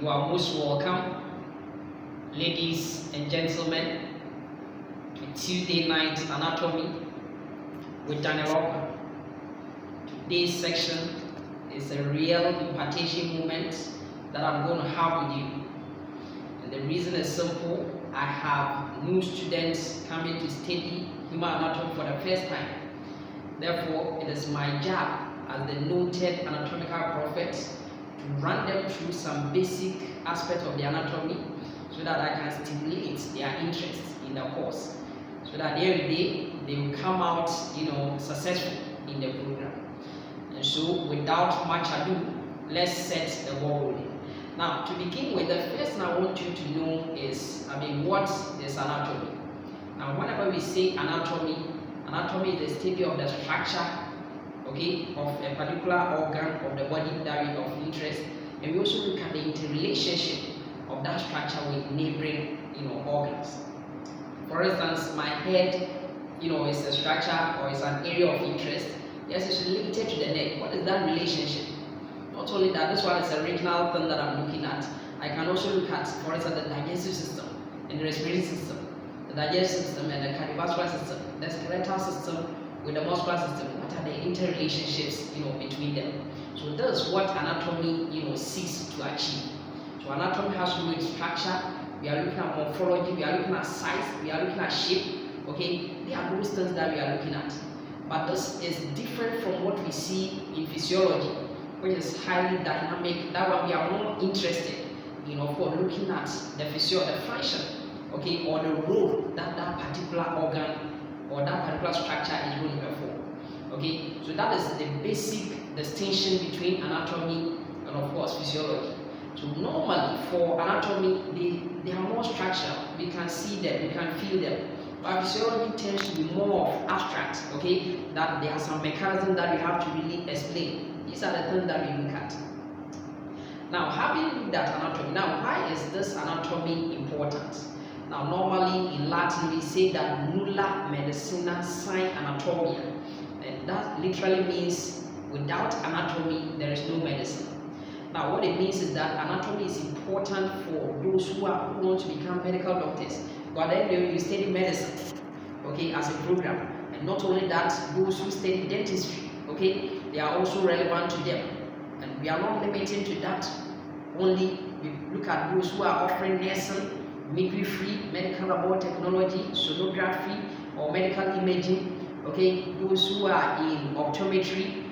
You are most welcome, ladies and gentlemen, to Tuesday night anatomy with Daniel Oka. Today's section is a real impartation moment that I'm going to have with you. And the reason is simple. I have new students coming to study human anatomy for the first time. Therefore, it is my job as the noted anatomical prophet to run them through some basic aspects of the anatomy so that I can stimulate their interest in the course, so that every day they will come out, successful in the program. And so, without much ado, let's set the ball rolling. Now, to begin with, the first thing I want you to know is, what is anatomy? Now, whenever we say anatomy is the study of the structure, of a particular organ of the body that is of interest, and we also look at the interrelationship of that structure with neighboring, organs. For instance, my head, is a structure or is an area of interest. Yes, it's related to the neck. What is that relationship? Not only that, this one is a regional thing that I'm looking at. I can also look at, for instance, the digestive system and the respiratory system, the digestive system and the cardiovascular system, the skeletal system with the muscular system. What are the interrelationships, between them? So that's what anatomy, seeks to achieve. So anatomy has to do with structure. We are looking at morphology. We are looking at size. We are looking at shape. They are those things that we are looking at. But this is different from what we see in physiology, which is highly dynamic. That one we are more interested in, for looking at the function, or the role that that particular organ or that particular structure is going to perform. So that is the basic distinction between anatomy and, of course, physiology. So normally for anatomy, they are more structural. We can see them, we can feel them. But physiology tends to be more abstract. That there are some mechanisms that we have to really explain. These are the things that we look at. Now, having looked at anatomy, now why is this anatomy important? Now, normally in Latin we say that nulla medicina sine anatomia, and that literally means without anatomy there is no medicine. Now, what it means is that anatomy is important for those who want to become medical doctors. But then you study medicine, as a program, and not only that, those who study dentistry, they are also relevant to them. And we are not limited to that. Only we look at those who are offering nursing, midwifery, medical lab technology, sonography, or medical imaging. Those who are in optometry,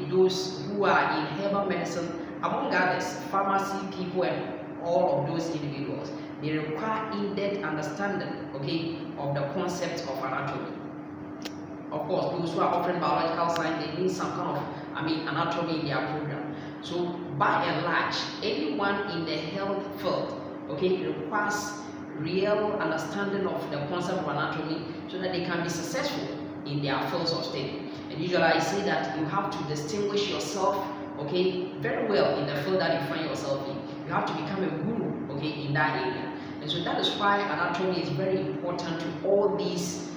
those who are in herbal medicine, among others, pharmacy people, and all of those individuals. They require in-depth understanding, of the concept of anatomy. Of course, those who are offering biological science, they need some kind of, anatomy in their program. So, by and large, anyone in the health field, requires real understanding of the concept of anatomy so that they can be successful in their fields of study. And usually, I say that you have to distinguish yourself, very well in the field that you find yourself in. You have to become a guru, in that area. And so that is why anatomy is very important to all these,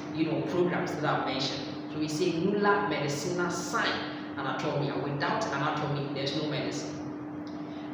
programs that I've mentioned. So we say nulla medicina sine anatomia. Without anatomy, there's no medicine.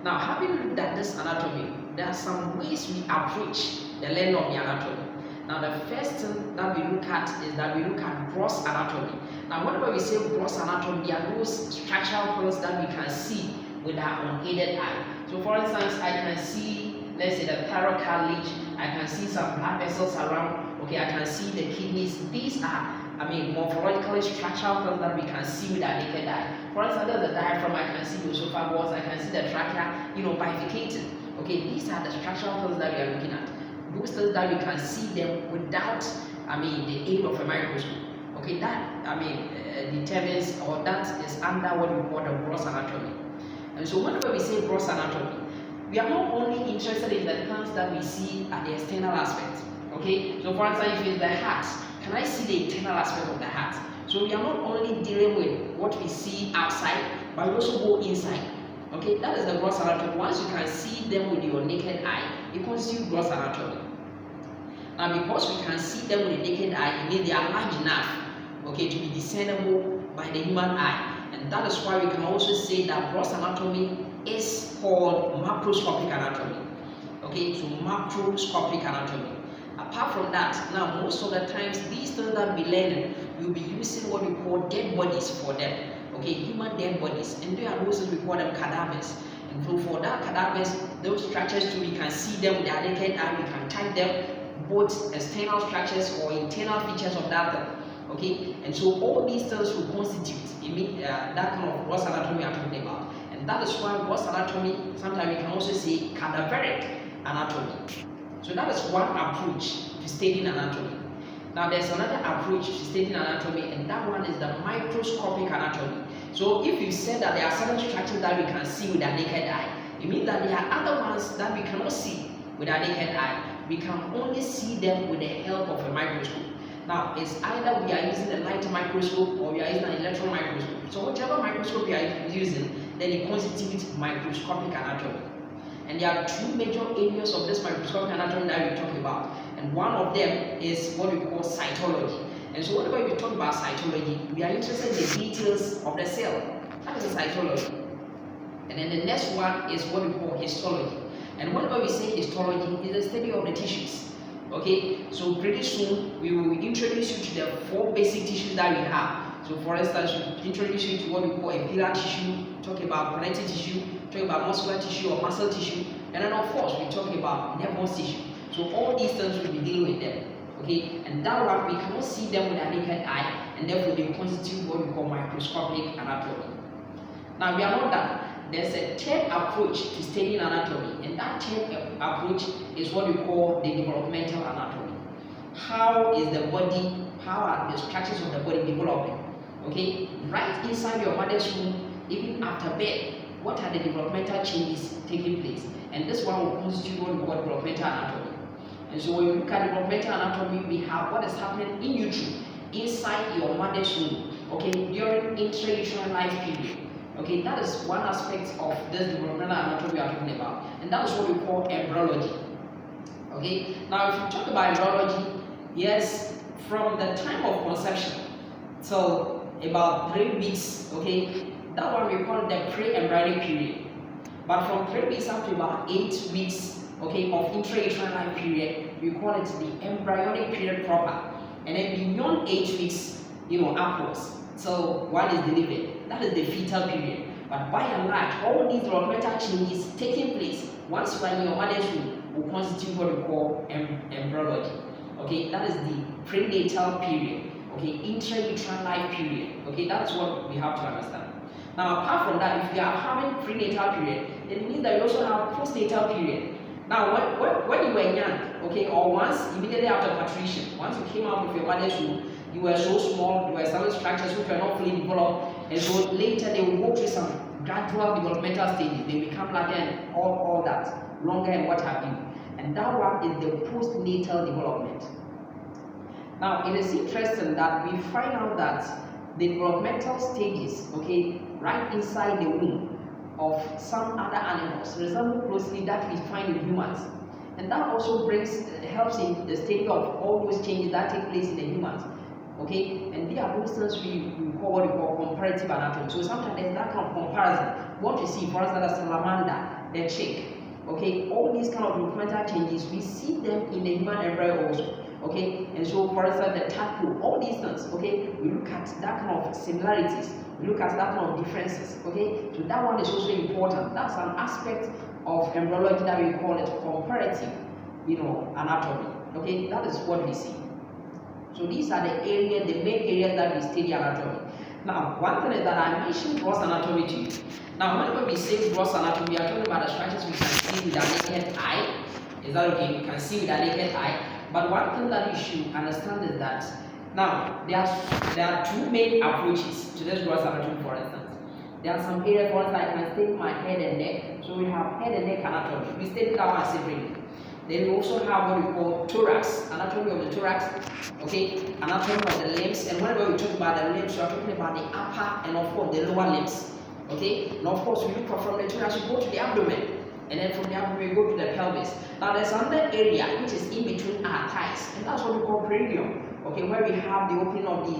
Now, having looked at this anatomy, there are some ways we approach the learning of the anatomy. Now, the first thing that we look at is that we look at gross anatomy. Now, whenever we say gross anatomy, there are those structural things that we can see with our unaided eye. So, for instance, I can see, let's say, the thyroid cartilage. I can see some blood vessels around. I can see the kidneys. These are, morphologically structural things that we can see with our naked eye. For instance, there's the diaphragm. I can see the esophagus. I can see the trachea, bifurcated. These are the structural things that we are looking at. Those things that we can see them without, the aid of a microscope. That determines, or that is under what we call the gross anatomy. And so whenever we say gross anatomy, we are not only interested in the things that we see at the external aspect. So for instance, if it's the heart, can I see the internal aspect of the heart? So we are not only dealing with what we see outside, but we also go inside. That is the gross anatomy. Once you can see them with your naked eye, it constitutes gross anatomy. Now, because we can see them with the naked eye, it means they are large enough, to be discernible by the human eye. And that is why we can also say that gross anatomy is called macroscopic anatomy. Okay, so macroscopic anatomy. Apart from that, now most of the times these things that we learn, we'll be using what we call dead bodies for them. Okay, human dead bodies, and there are those we call them cadavers. And so for that cadavers, those structures too, we can see them with our naked eye. We can type them, both external structures or internal features of that thing. Okay, and so all these things will constitute that kind of gross anatomy I'm talking about. And that is why gross anatomy, sometimes we can also say cadaveric anatomy. So that is one approach to studying anatomy. Now there's another approach to studying anatomy, and that one is the microscopic anatomy. So if you said that there are certain structures that we can see with our naked eye, it means that there are other ones that we cannot see with our naked eye. We can only see them with the help of a microscope. Now, it's either we are using a light microscope or we are using an electron microscope. So whichever microscope you are using, then it constitutes microscopic anatomy. And there are two major areas of this microscopic anatomy that we talk about. And one of them is what we call cytology. And so whenever we talk about cytology, we are interested in the details of the cell. That is a cytology. And then the next one is what we call histology. And whenever we say histology, it is the study of the tissues. Okay, so pretty soon we will introduce you to the 4 basic tissues that we have. So for instance, we introduce you to what we call epithelial tissue, talk about connective tissue, talk about muscular tissue or muscle tissue, and then of course we talk about nervous tissue. So all these things will be dealing with them. Okay, and that one we cannot see them with our naked eye, and therefore they constitute what we call microscopic anatomy. Now we are not done. There's a third approach to studying anatomy, and that third approach is what we call the developmental anatomy. How is the body, how are the structures of the body developing? Okay, right inside your mother's womb, even after birth, what are the developmental changes taking place? And this one will constitute what we call developmental anatomy. And so when you look at developmental anatomy, we have what is happening in utero, inside your mother's womb, okay, during intrauterine life period. Okay, that is one aspect of this developmental anatomy we are talking about, and that is what we call embryology. Okay, now if you talk about embryology, yes, from the time of conception till about 3 weeks, okay, that one we call the pre-embryonic period. But from 3 weeks up to about 8 weeks, okay, of intrauterine life period, we call it the embryonic period proper. And then beyond 8 weeks, upwards, so one is delivered. That is the fetal period. But by and large, all these developmental changes taking place once you are in your mother's womb will constitute what we call embryology. Okay, that is the prenatal period. Okay, intrauterine life period. Okay, that's what we have to understand. Now, apart from that, if you are having prenatal period, it means that you also have postnatal period. Now, when you were young, okay, or once immediately after parturition, once you came out of your mother's womb, you were so small, you were some structures which were not fully developed, and so later they will go through some gradual developmental stages. They become larger and all that, longer and what have you. And that one is the postnatal development. Now, it is interesting that we find out that the developmental stages, okay, right inside the womb of some other animals resemble closely that we find in humans. And that also helps in the study of all those changes that take place in the humans. Okay, and there are those things we call what we call comparative anatomy. So sometimes there's that kind of comparison. What you see, for instance, the salamander, the chick, okay, all these kind of developmental changes, we see them in the human embryo also. Okay, and so for instance, the tadpole, all these things, okay, we look at that kind of similarities, we look at that kind of differences. Okay, so that one is also important. That's an aspect of embryology that we call it comparative, anatomy. Okay, that is what we see. So these are the areas, the main areas that we study anatomy. Now, one thing is that I mentioned gross anatomy to you. Now, whenever we say gross anatomy, we are talking about the structures we can see with our naked eye. Is that okay? We can see with our naked eye. But one thing that you should understand is that now there are 2 main approaches to this gross anatomy. For instance, there are some areas, for instance, I can study my head and neck. So we have head and neck anatomy. We study that one separately. Then we also have what we call thorax, anatomy of the thorax, okay, anatomy of the limbs. And whenever we talk about the limbs, we are talking about the upper and of course the lower limbs, okay. And of course, we look from the thorax, we go to the abdomen, and then from the abdomen we go to the pelvis. Now there's another area which is in between our thighs, and that's what we call perineum, okay, where we have the opening of the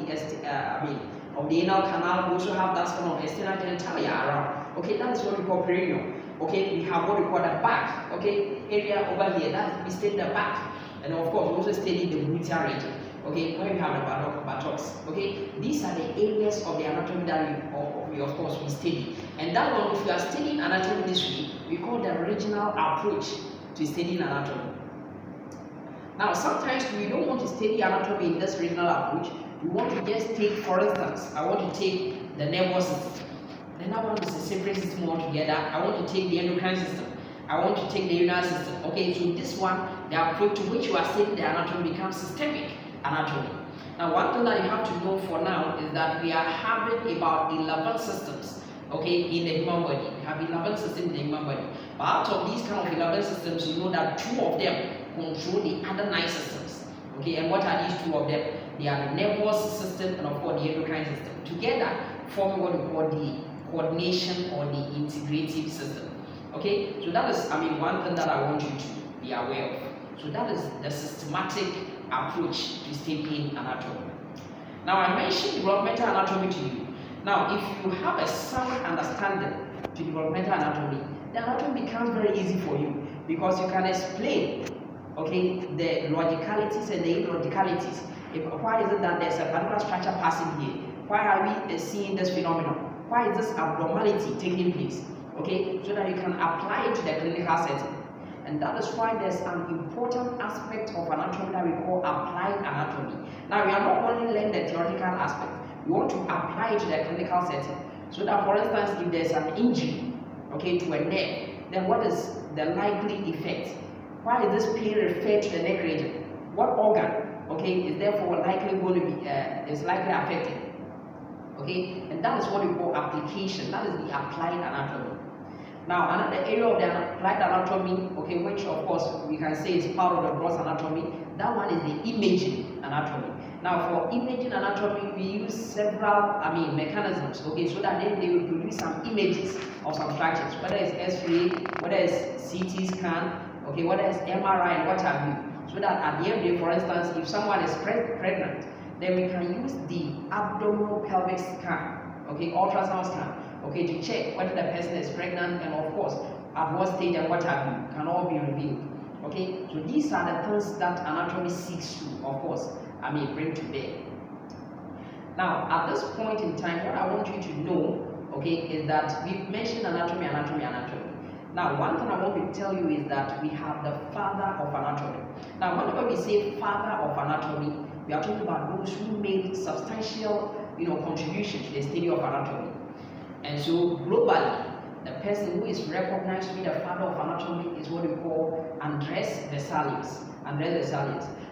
of the anal canal. We also have that kind of external genitalia around. Okay, that is what we call perineum. Okay, we have what we call the back. Okay, area over here, that we study the back. And of course, we also study the gluteal region. Okay, where we have the buttocks. Okay, these are the areas of the anatomy that we of course we study. And that one, if you are studying anatomy this way, we call the regional approach to studying anatomy. Now, sometimes we don't want to study anatomy in this regional approach. We want to just take, for instance, I want to take the nervous system. Then I want to separate system altogether. I want to take the endocrine system. I want to take the urinary system. Okay, so this one, the approach to which you are studying the anatomy becomes systemic anatomy. Now, one thing that you have to know for now is that we are having about 11 systems, okay, in the human body. We have 11 systems in the human body. But out of these kind of 11 systems, you know that 2 of them control the other 9 systems. Okay, and what are these 2 of them? They are the nervous system and of course the endocrine system. Together form what we call the coordination or the integrative system. Okay, so that is, one thing that I want you to be aware of. So that is the systematic approach to studying anatomy. Now, I mentioned developmental anatomy to you. Now, if you have a sound understanding to developmental anatomy, the anatomy becomes very easy for you because you can explain, okay, the logicalities and the illogicalities. Why is it that there's a particular structure passing here? Why are we seeing this phenomenon? Why is this abnormality taking place? Okay, so that you can apply it to the clinical setting. And that is why there's an important aspect of anatomy that we call applied anatomy. Now, we are not only learning the theoretical aspect, we want to apply it to the clinical setting. So that, for instance, if there's an injury, okay, to a neck, then what is the likely effect? Why is this pain referred to the neck region? What organ, okay, is therefore likely going to be is likely affected? Okay, and that is what we call application. That is the applied anatomy. Now, another area of the applied anatomy, okay, which of course we can say is part of the gross anatomy, that one is the imaging anatomy. Now, for imaging anatomy, we use several, mechanisms, okay, so that then they will produce some images of some structures, whether it's X-ray, whether it's CT scan, okay, whether it's MRI, and what have you. So that at the end of the day, for instance, if someone is pregnant, then we can use the abdominal pelvic scan, okay, ultrasound scan, okay, to check whether the person is pregnant and of course at what stage and what have you can all be revealed. Okay, so these are the things that anatomy seeks to, of course, bring to bear. Now, at this point in time, what I want you to know, okay, is that we've mentioned anatomy. Now, one thing I want to tell you is that we have the father of anatomy. Now, whenever we say father of anatomy, we are talking about those who made substantial, contribution to the study of anatomy. And so, globally, the person who is recognized to be the father of anatomy is what we call Andres Vesalius.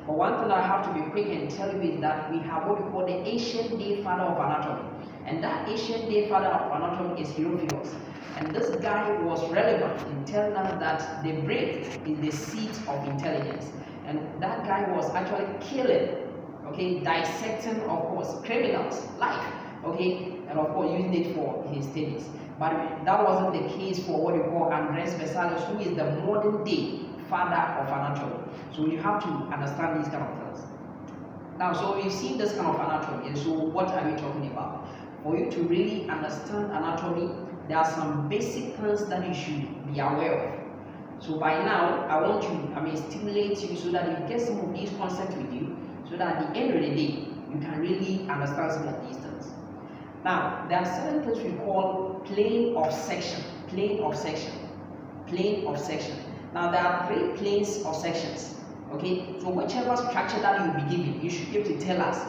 But one thing I have to be quick and tell you is that we have what we call the ancient day father of anatomy. And that ancient day father of anatomy is Herophilus. And this guy was relevant in telling us that the brain is the seat of intelligence. And that guy was actually killing, okay, dissecting, of course, criminals' life, okay, and of course using it for his studies. But that wasn't the case for what we call Andres Vesalius, who is the modern day father of anatomy. So you have to understand these kind of things. Now, so we've seen this kind of anatomy, and so what are we talking about? For you to really understand anatomy, there are some basic things that you should be aware of. So by now, I want to stimulate you so that you get some of these concepts with you, so that at the end of the day, you can really understand some of these things. Now, there are certain things we call plane of section. Now, there are 3 planes of sections. Okay, so whichever structure that you will be given, you should be able to tell us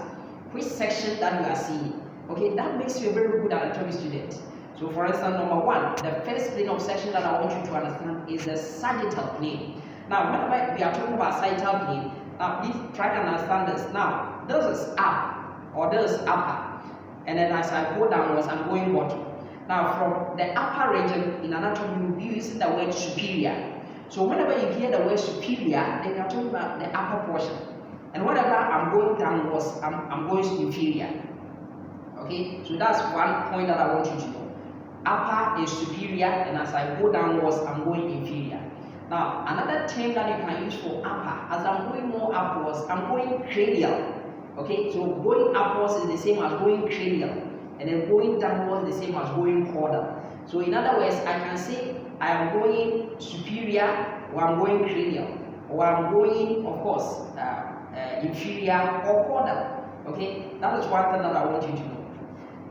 which section that you are seeing. Okay, that makes you a very good anatomy student. So, for instance, number 1, the first plane of section that I want you to understand is the sagittal plane. Now, whenever we are talking about sagittal plane, now please try to understand this. Now, this is up or this is upper, and then as I go downwards, I'm going bottom. Now, from the upper region in anatomy, we'll be using the word superior. So, whenever you hear the word superior, then you're talking about the upper portion. And whenever I'm going downwards, I'm going inferior. Okay, so that's one point that I want you to know. Upper is superior, and as I go downwards, I'm going inferior. Now, another term that you can use for upper, as I'm going more upwards, I'm going cranial. Okay, so going upwards is the same as going cranial, and then going downwards is the same as going caudal. So in other words, I can say I am going superior, or I'm going cranial, or I'm going, of course, inferior or caudal. Okay, that is one thing that I want you to know.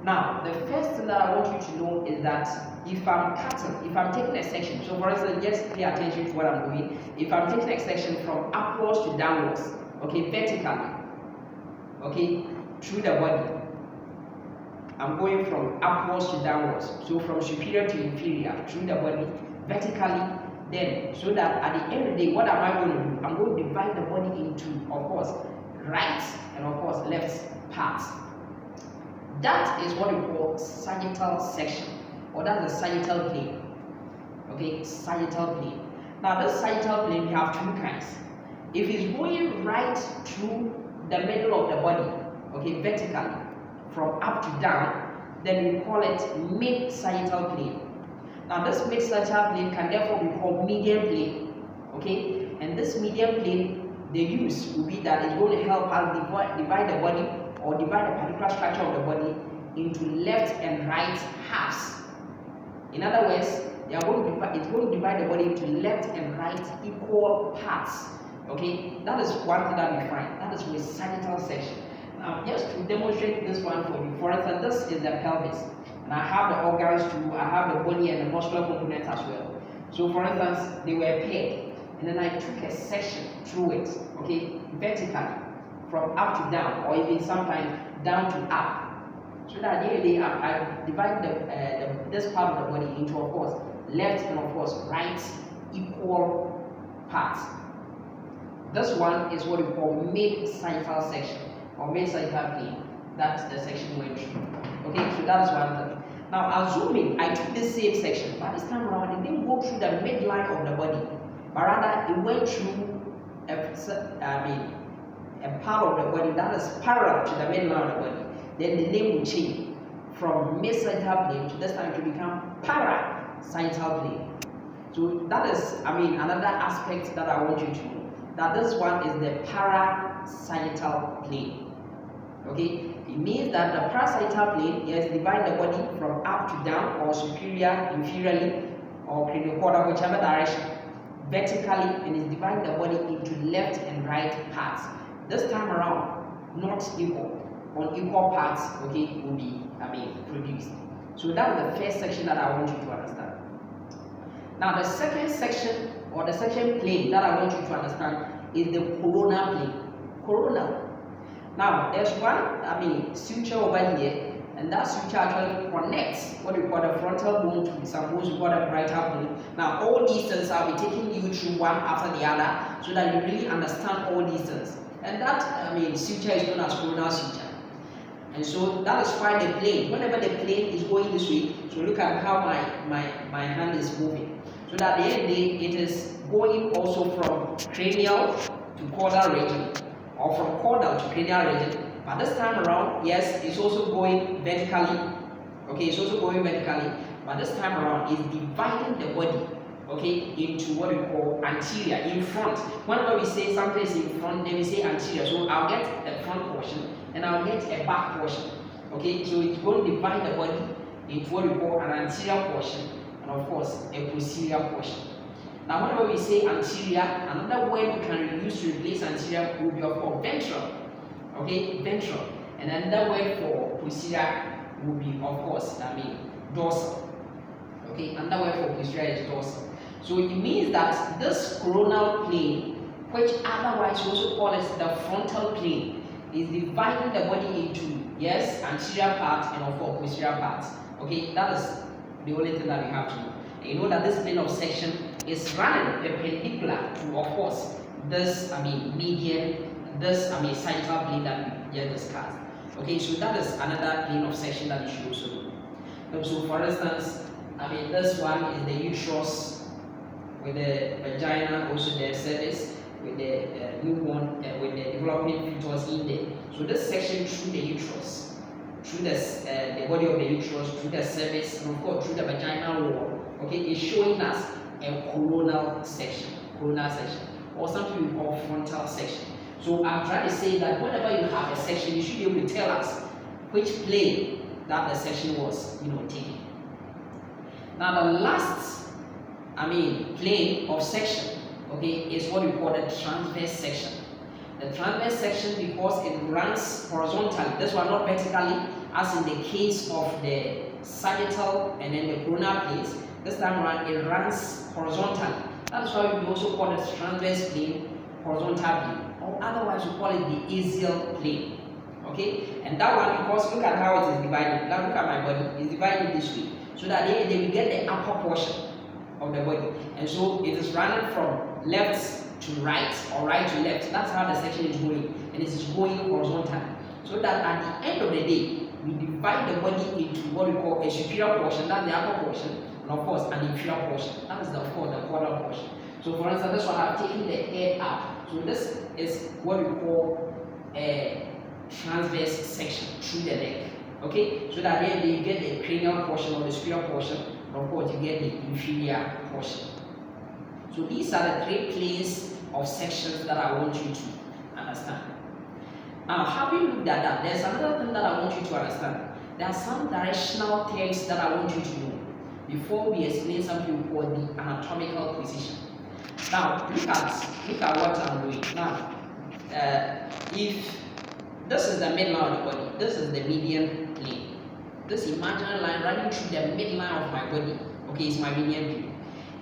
Now, the first thing that I want you to know is that if I'm cutting, if I'm taking a section, so for instance, just pay attention to what I'm doing. If I'm taking a section from upwards to downwards, okay, vertically, okay, through the body, I'm going from upwards to downwards, so from superior to inferior, through the body, vertically, then, so that at the end of the day, what am I going to do? I'm going to divide the body into, of course, right and of course, left parts. That is what we call sagittal section, or that's the sagittal plane. Okay, sagittal plane. Now, this sagittal plane, we have two kinds. If it's going right through the middle of the body, okay, vertically, from up to down, then we call it mid-sagittal plane. Now, this mid-sagittal plane can therefore be called median plane. Okay, and this median plane, the use will be that it's going to help us divide the body, or divide a particular structure of the body into left and right halves. In other words, it's going to divide the body into left and right equal parts. Okay, that is one thing that we find. That is with sagittal section. Now, just to demonstrate this one for you, for instance, this is the pelvis, and I have the organs too. I have the body and the muscular component as well. So, for instance, they were paired, and then I took a section through it, okay, vertically, from up to down, or even sometimes down to up. So that I divide this part of the body into, of course, left and of course right equal parts. This one is what we call mid-sagittal section, or mid-sagittal plane. That's the section we went through. Okay, so that is one thing. Now, assuming I took this same section, but this time around it didn't go through the midline of the body, but rather it went through a part of the body that is parallel to the midline of the body, then the name will change from mid-sagittal plane to this time to become para-sagittal plane. So that is, another aspect that I want you to know, that this one is the para-sagittal plane. Okay, it means that the para-sagittal plane is divide the body from up to down, or superior, inferiorly, or craniocaudal, whichever direction, vertically, and is dividing the body into left and right parts. This time around, not equal. Unequal parts, okay, will be, produced. So that is the first section that I want you to understand. Now, the second section, or the second plane that I want you to understand, is the coronal plane. Coronal. Now, there's one, suture over here, and that suture actually connects what we call the frontal bone to some bones we call the parietal bone. Now, all these things I'll be taking you through one after the other, so that you really understand all these things. And that, suture is known as coronal suture. And so that is why the plane, whenever the plane is going this way, so look at how my hand is moving. So that at the end of the day, it is going also from cranial to caudal region, or from caudal to cranial region. But this time around, yes, it's also going vertically. Okay, it's also going vertically. But this time around, it's dividing the body, okay, into what we call anterior, in front. Whenever we say something is in front, then we say anterior. So I'll get the front portion, and I'll get a back portion. Okay, so it's going to divide the body into what we call an anterior portion, and of course a posterior portion. Now, whenever we say anterior, another word we can use to replace anterior will be of course ventral. Okay, ventral. And another word for posterior will be, of course, dorsal. Okay, another word for posterior is dorsal. So it means that this coronal plane, which otherwise we also call it the frontal plane, is dividing the body into, yes, anterior part and of course posterior parts. Okay, that is the only thing that we have to know. And you know that this plane of section is running perpendicular to, of course, this median, this sagittal plane that we just discussed. Okay, so that is another plane of section that you should also know. So for instance, this one is the uterus with the vagina, also the cervix, with the newborn, with the developing fetus in there. So this section through the uterus, through the body of the uterus, through the cervix, and of course through the vaginal wall, okay, is showing us a coronal section, or something we call frontal section. So I'm trying to say that whenever you have a section, you should be able to tell us which plane that the section was, taking. Now the last, plane of section, okay, is what we call the transverse section. The transverse section, because it runs horizontally, this one not vertically, as in the case of the sagittal and then the coronal planes. This time around it runs horizontally. That is why we also call it transverse plane, horizontal plane, or otherwise we call it the axial plane. Okay, and that one, because look at how it is divided. Now look at my body, it's divided this way, so that then we get the upper portion of the body, and so it is running from left to right or right to left. That's how the section is going, and it is going horizontally, so that at the end of the day we divide the body into what we call a superior portion, that's the upper portion, and of course an inferior portion, that is the quarter portion. So for instance, this one I've taken the head up, so this is what we call a transverse section through the neck. Okay, so that then you get the cranial portion or the superior portion, and of course you get the inferior portion. So these are the three planes of sections that I want you to understand. Now, having looked at that, there's another thing that I want you to understand. There are some directional terms that I want you to know before we explain something called the anatomical position. Now, look at what I'm doing. Now, if this is the midline of the body, this is the median plane. This imaginary line running through the midline of my body, okay, is my median plane.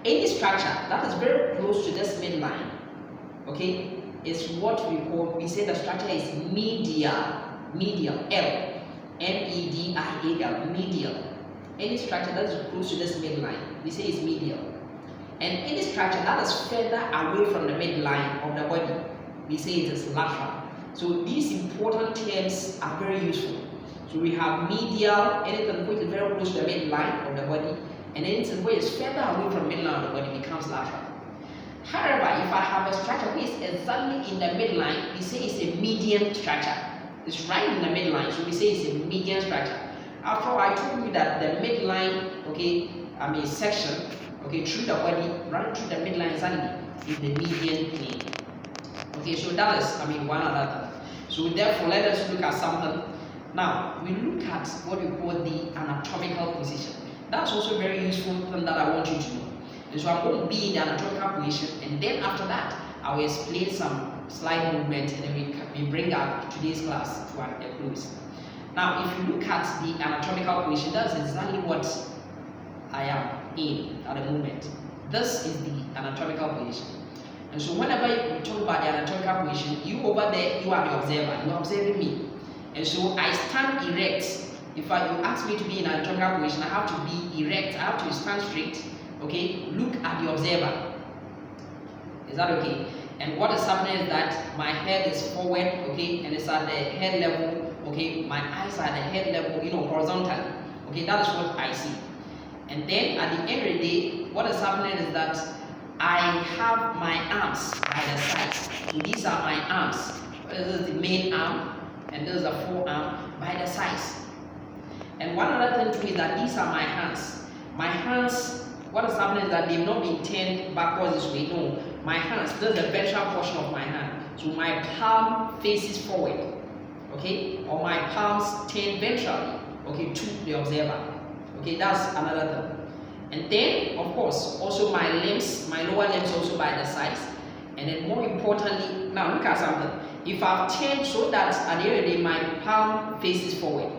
Any structure that is very close to this midline, okay, is what we say the structure is medial, L, M-E-D-I-A-L, medial. Any structure that is close to this midline, we say is medial. And any structure that is further away from the midline of the body, we say it is lateral. So these important terms are very useful. So we have medial, anything which is very close to the midline of the body, and anything which is further away from the midline of the body becomes lateral. However, if I have a structure which is exactly in the midline, we say it's a median structure. It's right in the midline, so we say it's a median structure. After all, I told you that the midline, okay, section, okay, through the body, running through the midline exactly is the median plane. Okay, so that is, one other thing. So therefore, let us look at something. Now, we look at what we call the anatomical position. That's also a very useful thing that I want you to know. And so I'm going to be in the anatomical position, and then after that, I will explain some slide movement, and then we bring up today's class to a close. Now, if you look at the anatomical position, that's exactly what I am in at the moment. This is the anatomical position. And so whenever we talk about the anatomical position, you over there, you are the observer, you are observing me. And so I stand erect. If you ask me to be in an anatomical position, I have to be erect, I have to stand straight, okay, look at the observer. Is that okay? And what is happening is that my head is forward, okay, and it's at the head level, okay, my eyes are at the head level, horizontally, okay, that is what I see. And then at the end of the day, what is happening is that I have my arms by the sides. So these are my arms. This is the main arm, and this is the forearm by the sides. And one other thing too is that these are my hands. My hands, what is happening is that they've not been turned backwards this way. No, my hands, this is the ventral portion of my hand. So my palm faces forward, okay, or my palms turn ventrally, okay, to the observer. Okay, that's another thing. And then, of course, also my limbs, my lower limbs also by the sides. And then more importantly, now look at something. If I've turned so that at the end of the day my palm faces forward,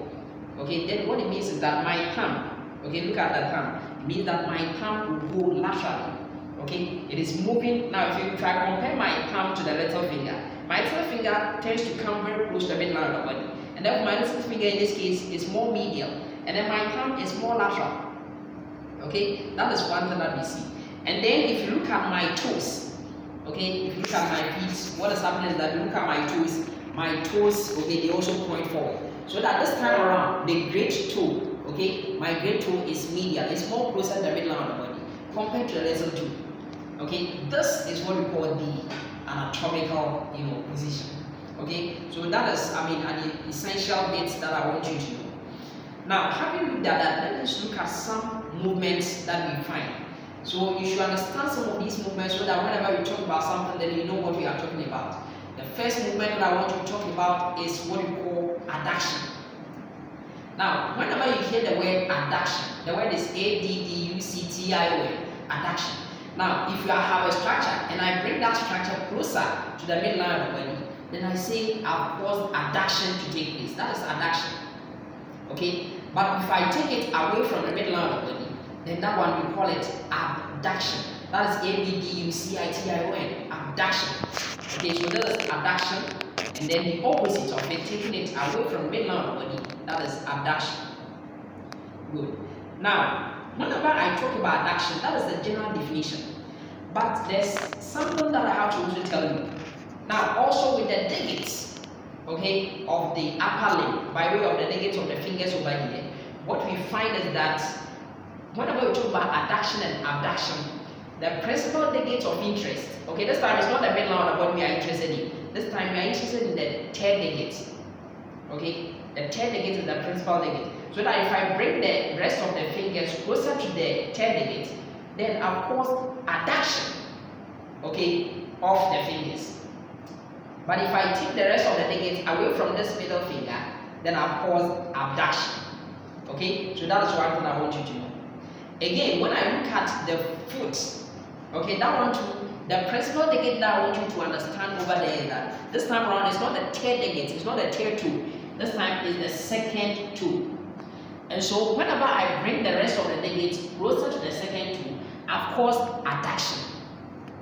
okay, then what it means is that my palm, okay, look at that palm, it means that my palm will go laterally, okay, it is moving. Now if I compare my palm to the little finger, my little finger tends to come very close to the midline of the body, and therefore my little finger in this case is more medial, and then my palm is more lateral. Okay, that is one thing that we see. And then if you look at my toes, okay, if you look at my feet, what is happening is that you look at my toes, okay, they also point forward. So that this time around, the great toe, okay, my great toe is medial, it's more closer to the midline of the body compared to the lesser toe. Okay, this is what we call the anatomical, position. Okay, so that is, are the essential bits that I want you to know. Now, having looked at that, let us look at some movements that we find. So you should understand some of these movements so that whenever we talk about something, then you know what we are talking about. The first movement that I want to talk about is what we call adduction. Now, whenever you hear the word adduction, the word is A-D-D-U-C-T-I-O-N, adduction. Now, if you have a structure and I bring that structure closer to the midline of the body, then I say I've caused adduction to take place. That is adduction. Okay? But if I take it away from the midline of the body, then that one we call it abduction. That is A-B-D-U-C-I-T-I-O-N, abduction. Okay, so that is abduction, and then the opposite of it, taking it away from the midline of the body, that is abduction. Good. Now, whenever I talk about adduction, that is the general definition. But there's something that I have to also tell you. Now, also with the digates, okay, of the upper limb, by way of the digates of the fingers over here, what we find is that whenever we talk about adduction and abduction, the principal digate of interest, okay, this time it's not the midline of the body we are interested in. This time we are interested in the third digate. Okay, the third digate is the principal digate. So that if I bring the rest of the fingers closer to the third digate, then I've caused adduction, okay, of the fingers. But if I take the rest of the digits away from this middle finger, then I've caused abduction. Okay, so that is one thing I want you to know. Again, when I look at the foot, okay, that one too, the principal digit that I want you to understand over there is that this time around it's not the third digit, it's not the third two. This time is the second two. And so whenever I bring the rest of the digits closer to the second two, I've caused adduction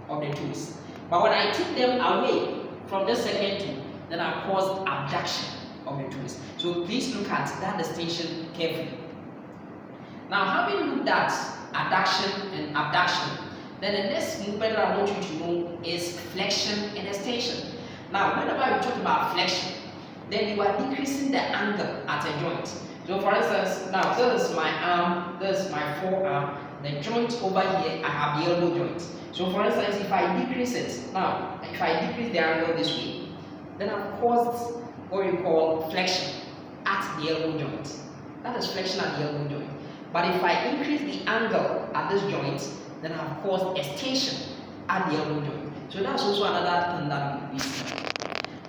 of the twos. But when I take them away from the second two, then I've caused abduction of the twos. So please look at that distinction carefully. Now, having looked at adduction and abduction, then the next movement that I want you to know is flexion and extension. Now, whenever we talk about flexion, then you are decreasing the angle at a joint. So for instance, now this is my arm, this is my forearm, the joint over here, I have the elbow joint. So for instance, if I decrease it, now if I decrease the angle this way, then I've caused what we call flexion at the elbow joint. That is flexion at the elbow joint. But if I increase the angle at this joint, then I've caused extension at the elbow joint. So that's also another thing that we see.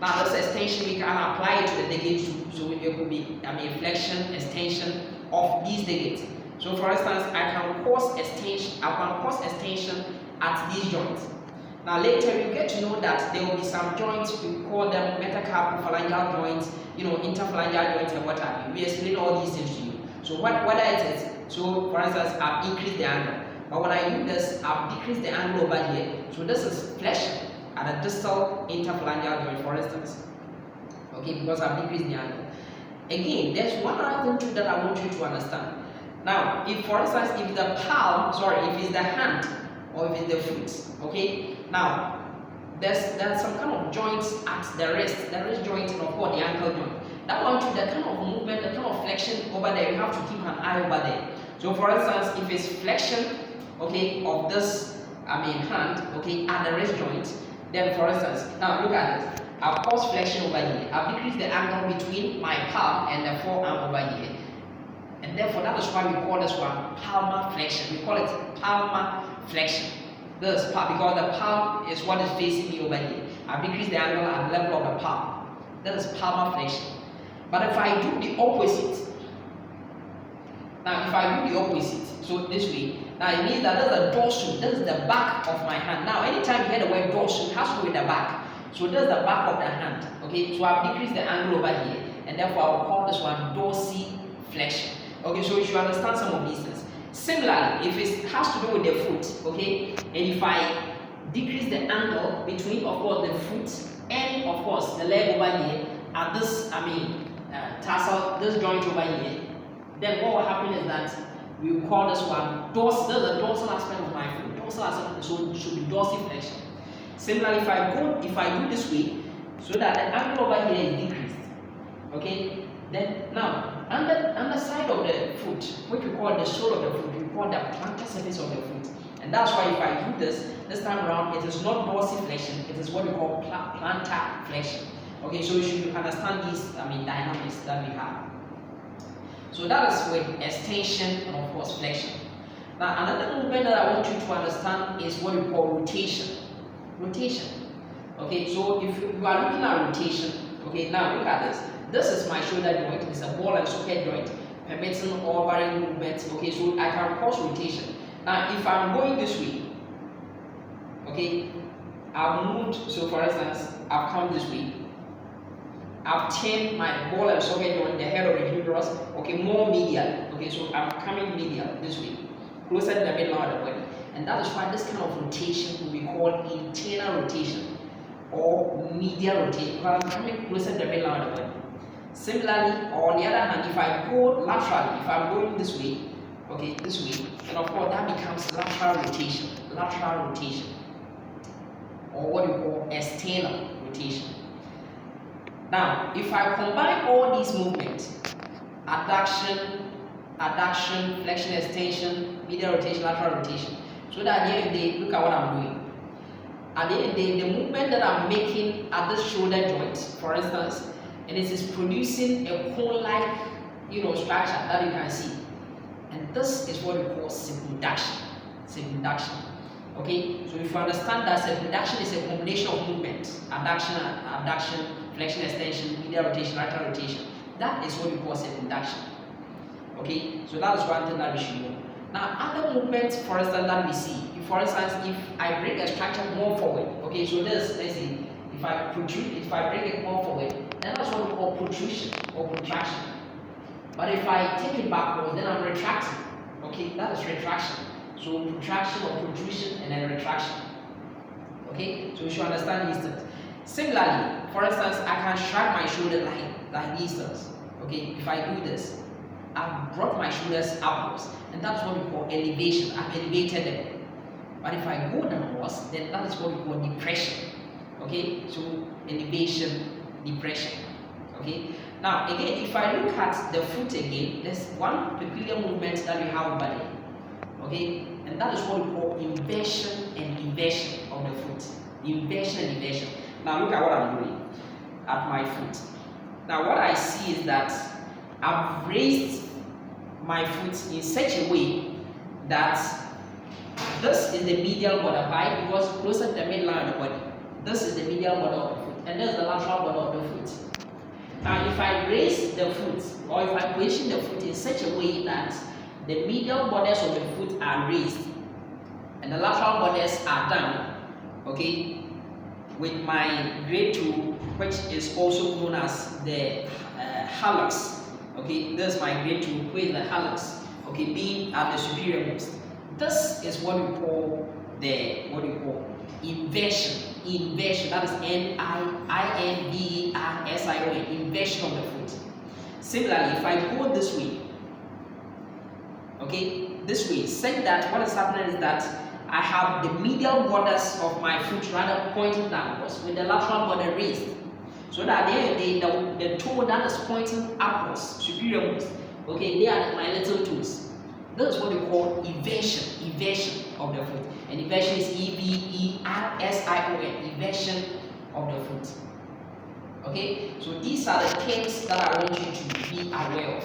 Now this extension, we can apply it to the digits too. So it could be, flexion, extension of these digits. So for instance, I can cause extension at these joints. Now later you get to know that there will be some joints, we call them metacarpophalangeal joints, interphalangeal joints and what have you. We explain all these things to you. So whether it is, so for instance, I've increased the angle. But when I do this, I've decreased the angle over here. So this is flexion at a distal interphalangeal joint, for instance. Okay, because I've decreased the angle. Again, there's one other thing too that I want you to understand. Now, if for instance, if the palm, if it's the hand or if it's the foot, okay? Now, there's some kind of joints at the wrist joint and of course the ankle joint. That one too, the kind of movement, the kind of flexion over there, you have to keep an eye over there. So for instance, if it's flexion, okay, of this, hand, okay, at the wrist joint, then for instance, now look at it. I've caused flexion over here. I've decreased the angle between my palm and the forearm over here. And therefore, that is why we call this one palmar flexion. We call it palmar flexion. This because the palm is what is facing me over here. I've decreased the angle at the level of the palm. That is palmar flexion. But if I do the opposite, so this way, now it means that this is the dorsal, this is the back of my hand. Now, anytime you hear the word dorsal, it has to do with the back. So this is the back of the hand. Okay, so I've decreased the angle over here, and therefore I will call this one dorsiflexion. Okay, so you should understand some of these things. Similarly, if it has to do with the foot, okay, and if I decrease the angle between, of course, the foot and, of course, the leg over here at this, tarsal, this joint over here, then what will happen is that we will call this one dorsal. This is the dorsal aspect of my foot. Dorsal aspect, so it should be dorsiflexion. Similarly, if I do this way, so that the angle over here is decreased, okay, then now on the side of the foot, which we call the sole of the foot, we call the plantar surface of the foot. And that's why if I do this time around, it is not dorsiflexion, it is what we call plantar flexion. Okay, so you should understand these dynamics that we have. So that is with extension and of course flexion. Now another movement that I want you to understand is what we call rotation. Rotation. Okay, so if you are looking at rotation, okay, now look at this. this is my shoulder joint. It's a ball and socket joint, permitting all varying movements. Okay, so I can cause rotation. Now, if I'm going this way, okay, I've moved. So, for instance, I've come this way. I've turned my ball and socket joint, the head of the humerus, okay, more medial. Okay, so I'm coming medial this way, closer to the middle of the body. And that is why this kind of rotation will be called internal rotation or medial rotation, because I'm coming closer to the middle of the body. Similarly, on the other hand, if I go laterally, if I'm going this way, okay, this way, and of course that becomes lateral rotation, or what we call external rotation. Now, if I combine all these movements, adduction, flexion, extension, medial rotation, lateral rotation, so that at the end of the day, look at what I'm doing. At the end of the day, the movement that I'm making at this shoulder joint, for instance, and it is producing a cone-like, structure that you can see. And this is what we call circumduction. Okay, so if you understand that circumduction is a combination of movements, adduction, flexion, extension, medial rotation, lateral rotation, that is what we call circumduction. Okay, so that is one thing that we should know. Now, other movements, for instance, that we see, for instance, if I bring a structure more forward, okay, so this, let's see, if I bring it more forward, then that's what we call protrusion or contraction. But if I take it backwards, then I'm retracting. Okay, that is retraction. So protraction or protrusion and then retraction. Okay, so you should understand these things. Similarly, for instance, I can shrug my shoulder like these things. Okay, if I do this, I've brought my shoulders upwards, and that's what we call elevation. I've elevated them. But if I go downwards, then that is what we call depression. Okay, so elevation, depression. Okay, now again, if I look at the foot again, there's one peculiar movement that we have over there. Okay, and that is what we call inversion and inversion of the foot. Inversion and inversion. Now look at what I'm doing at my foot. Now what I see is that I've raised my foot in such a way that this is the medial border. Why? Because closer to the midline of the body. This is the medial border of the foot, and this is the lateral border of the foot. Now, if I raise the foot, or if I position the foot in such a way that the medial borders of the foot are raised and the lateral borders are down, okay, with my grade 2, which is also known as the hallux. Okay, this is my grade 2 with the hallux, okay, being at the superior most. This is what we call inversion. Inversion, that is N-I-N-V-E-R-S-I-O-N, inversion of the foot. Similarly, if I go this way, okay, this way, such that what is happening is that I have the medial borders of my foot rather pointing downwards with the lateral border raised. So that the toe that is pointing upwards, superior most, okay, they are my little toes. This is what we call inversion of the foot. And inversion is E-V-E-R-S-I-O-N, inversion of the foot. Okay, so these are the things that I want you to be aware of.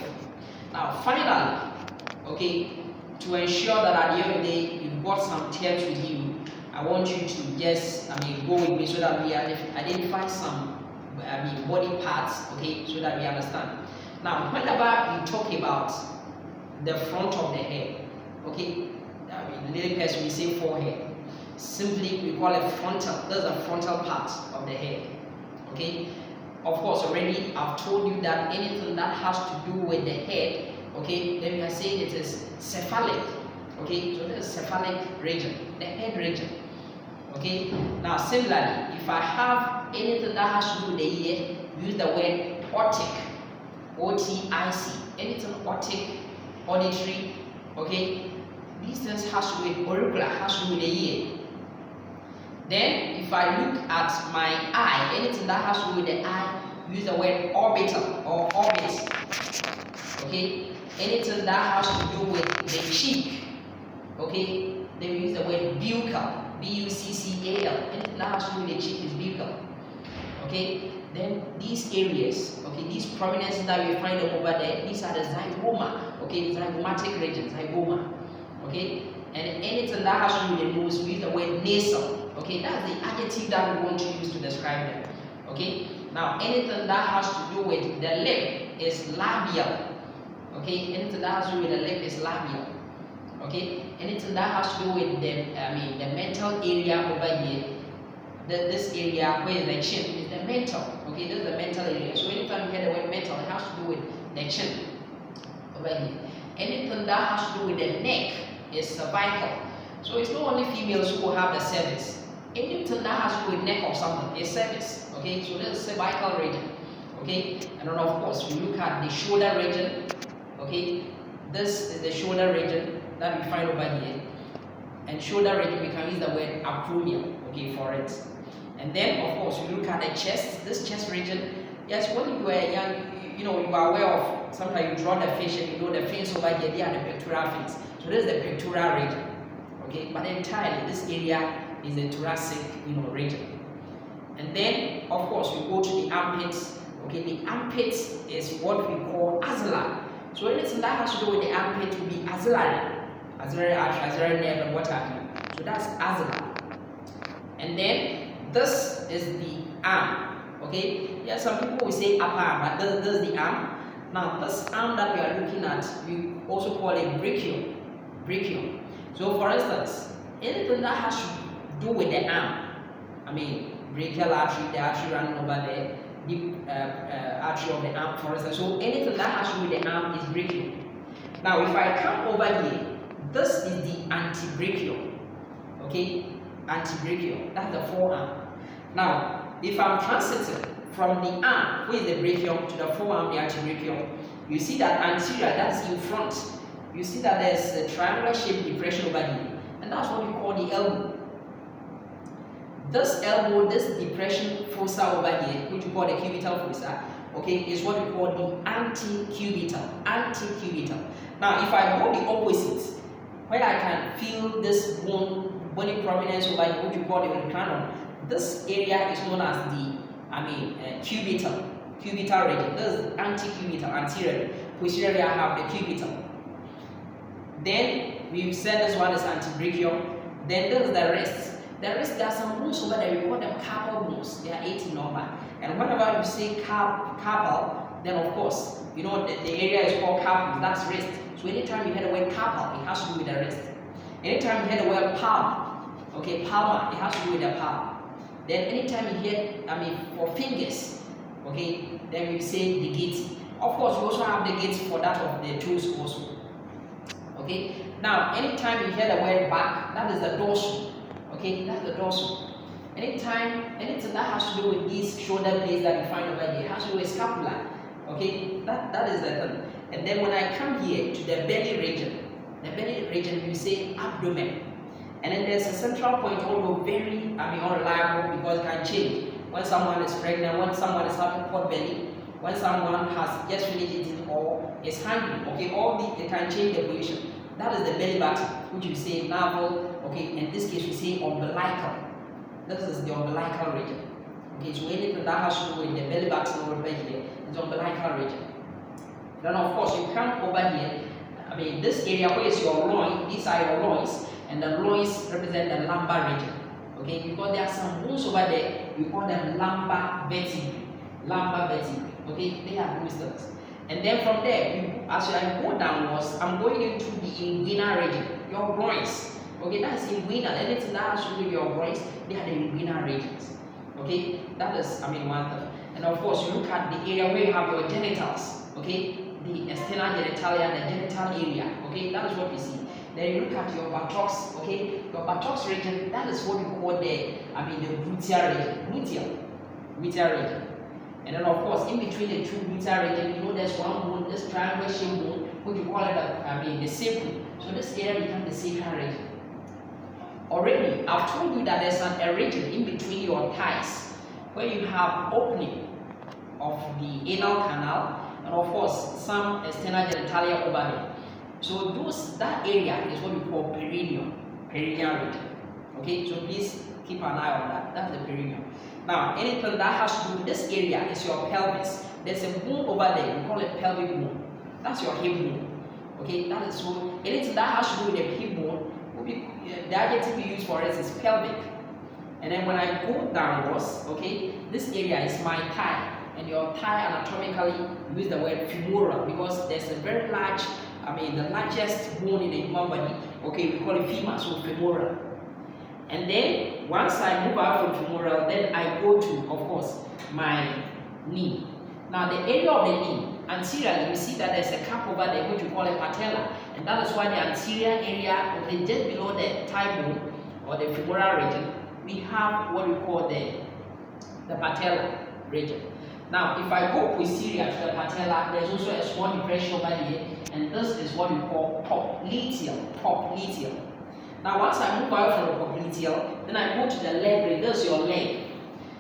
Now, finally, okay, to ensure that at the end of the day you've got some tips with you, I want you to just, go with me so that we identify some, body parts, okay, so that we understand. Now, whenever you talk about the front of the head, okay, little person we say forehead. Simply we call it frontal. That's the frontal part of the head. Okay. Of course, already I've told you that anything that has to do with the head, okay, then we are saying it is cephalic. Okay, so this is cephalic region, the head region. Okay. Now similarly, if I have anything that has to do with the ear, use the word otic. O-T-I-C. Anything otic, auditory, okay. These things has to do with auricular, has to do with the ear. Then, if I look at my eye, anything that has to do with the eye, use the word orbital or orbit. Okay? Anything that has to do with the cheek, okay? Then we use the word buccal, B-U-C-C-A-L. Anything that has to do with the cheek is buccal. Okay? Then these areas, okay, these prominences that we find over there, these are the zygoma, okay, zygomatic region, zygoma. Okay, and anything that has to do with the nose, we use the word nasal. Okay, that's the adjective that we want to use to describe them. Okay, Now anything that has to do with the lip is labial. Okay, anything that has to do with the lip is labial. Okay, anything that has to do with the the mental area over here, this area where the chin is the mental. Okay, this is the mental area. So anytime you hear the word mental, it has to do with the chin over here. Anything that has to do with the neck is cervical. So it's not only females who will have the cervix. Anything that has to do with neck or something is cervix. Okay, so this is cervical region. Okay, and then of course we look at the shoulder region. Okay, this is the shoulder region that we find over here. And shoulder region, we can use the word acromion, okay, for it. And then of course we look at the chest. This chest region, yes, when you were young, you are aware of, sometimes you draw the fish and you know the fins over here, they are the pectoral fins. So this is the pectoral region. Okay, but entirely this area is the thoracic, region. And then of course we go to the armpits. Okay, the armpits is what we call axilla. So anything that has to do with the armpit will be axillary artery, axillary nerve, and what have you. So that's axilla. And then this is the arm. Okay, yeah, some people will say upper arm, but this is the arm. Now this arm that we are looking at, we also call it brachium. Brachium. So for instance, anything that has to do with the arm, brachial artery, the artery running over there, the artery of the arm, for instance. So anything that has to do with the arm is brachium. Now if I come over here, this is the antebrachium. Okay, antebrachium, that's the forearm. Now if I'm transiting from the arm, which is the brachium, to the forearm, the antebrachium, you see that anterior, that's in front. You see that there's a triangular shaped depression over here, and that's what we call the elbow. This elbow, this depression fossa over here, which we call the cubital fossa, okay, is what we call the antecubital. Antecubital. Now if I go the opposite, where I can feel this bony prominence over here, which we call the olecranon, this area is known as the cubital region. This is antecubital, anterior. Posteriorly I have the cubital. Then we said this one is antebrachium. Then this is the wrist. The wrist, there are some bones over there, we call them carpal bones. They are 18 normal. And whenever you say carpal, then of course, the area is called carpal, that's wrist. So anytime you hear the word carpal, it has to do with the wrist. Anytime you hear the word palm, okay, palmar, it has to do with the palm. Then anytime you hear, for fingers, okay, then we say the gate. Of course, we also have the gate for that of the toes also. Okay, now anytime you hear the word back, that is the dorsal. Okay, that's the dorsal. Anything that has to do with these shoulder blades that you find over here, it has to do with scapula. Okay, that is the thing. And then when I come here to the belly region, we say abdomen. And then there's a central point, although very unreliable because it can change. When someone is pregnant, when someone is having pot belly, when someone has just finished eating or is hungry, okay, it can change the position. That is the belly button, which we say navel. Okay, in this case we say umbilical. This is the umbilical region. Okay, so anything that has to do with the belly button over here is umbilical region. Then of course you come over here. This area where is your loin, these are your loins, and the loins represent the lumbar region. Okay, because there are some bones over there, we call them lumbar vertebrae. Lumbar vertebrae. Okay, they are those things. And then from there, as I go downwards, I'm going into the inguinal region, your groins. Okay, that's inguinal. Anything that has to do with your groins, they are the inguinal regions. Okay, that is, one thing. And of course, you look at the area where you have your genitals. Okay, the external genitalia and the genital area. Okay, that is what we see. Then you look at your buttocks. Okay, your buttocks region, that is what we call the gluteal region. Gluteal region. And then of course, in between the two gluteal region, there's one bone, this triangular shaped bone, which we call it the sacrum. So this area becomes the sacral region. Already, I've told you that there's a region in between your thighs where you have opening of the anal canal and of course some external genitalia over there. So that area is what we call perineum region. Okay, so please keep an eye on that. That's the perineum. Now, anything that has to do with this area is your pelvis. There's a bone over there, we call it pelvic bone. That's your hip bone. Okay, that is so. Anything that has to do with the hip bone, the adjective we use for it is pelvic. And then when I go downwards, okay, this area is my thigh. And your thigh anatomically, we use the word femoral because there's a very large, the largest bone in the human body, okay, we call it femur, so femoral. And then once I move out from femoral, then I go to, of course, my knee. Now the area of the knee, anteriorly, we see that there's a cap over there which we call a patella, and that is why the anterior area, okay, just below the thigh bone or the femoral region, we have what we call the patella region. Now, if I go posterior to the patella, there's also a small depression over here, and this is what we call popliteal. Now, once I move out from the popliteal, then I go to the leg. This is your leg.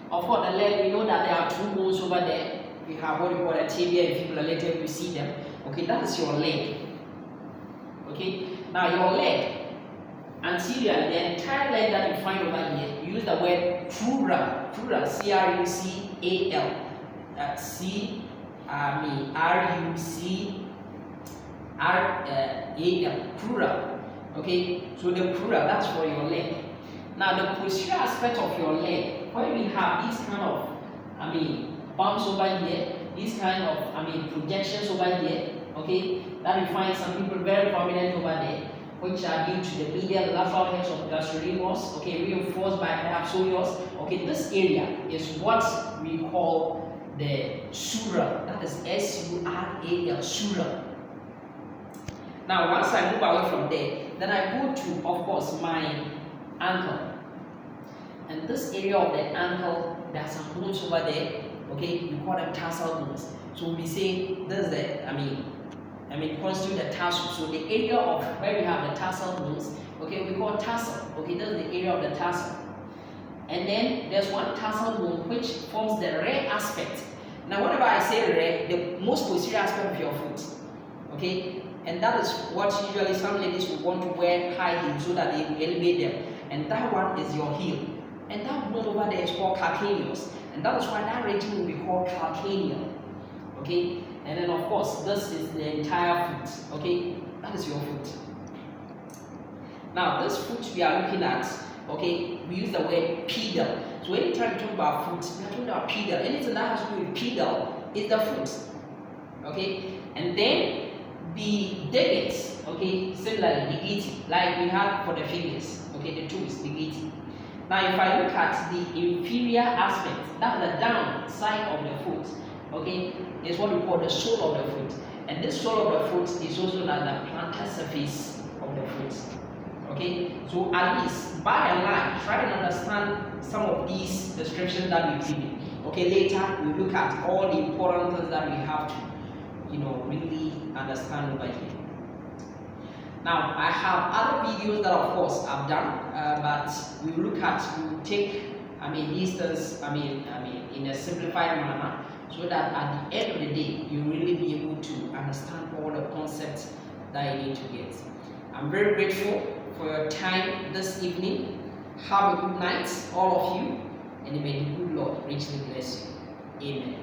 Of course, the leg, we know that there are two bones over there. We have what we call the tibia and fibula. Later we see them. Okay, that is your leg. Okay, now your leg, anterior, the entire leg that you find over here, you use the word crural, C-R-U-C-A-L. R-U-C-R-A-L, crural. Okay, so the crural, that's for your leg. Now the posterior aspect of your leg, where we have these kind of, bumps over here, these kind of, projections over here, okay, that we find some people very prominent over there, which are due to the medial lateral heads of gastrocnemius, okay, reinforced by perhaps soleus. Okay, this area is what we call the sural, that is S-U-R-A-L, sural. Now, once I move away from there, then I go to, of course, my ankle. And this area of the ankle, there are some bones over there, okay, we call them tarsal bones. So we say this is the, constitute the tarsal. So the area of where we have the tarsal bones, okay, we call tarsal. Okay, this is the area of the tarsal. And then there's one tarsal bone which forms the rear aspect. Now, whenever I say rear, the most posterior aspect of your foot, okay, and that is what usually some ladies will want to wear high heels so that they will elevate them. And that one is your heel. And that bone over there is called calcaneus. And that is why that region will be called calcaneal. Okay, and then of course this is the entire foot. Okay, that is your foot. Now this foot we are looking at, okay, we use the word pedal. So anytime we talk about foot, we are talking about pedal. Anything that has to do with pedal is the foot. Okay, and then the divots, okay, similarly digiti, like we have for the fingers, okay, the toes, digiti. Now if I look at the inferior aspect, that's the down side of the foot, okay, is what we call the sole of the foot. And this sole of the foot is also known as the plantar surface of the foot. Okay, so at least by and large, try and understand some of these descriptions that we've given. Okay, later we look at all the important things that we have to, really understand over here. Now, I have other videos that, of course, I've done, but we will take, these things, in a simplified manner, so that at the end of the day, you really be able to understand all the concepts that you need to get. I'm very grateful for your time this evening. Have a good night, all of you, and may the good Lord richly bless you. Amen.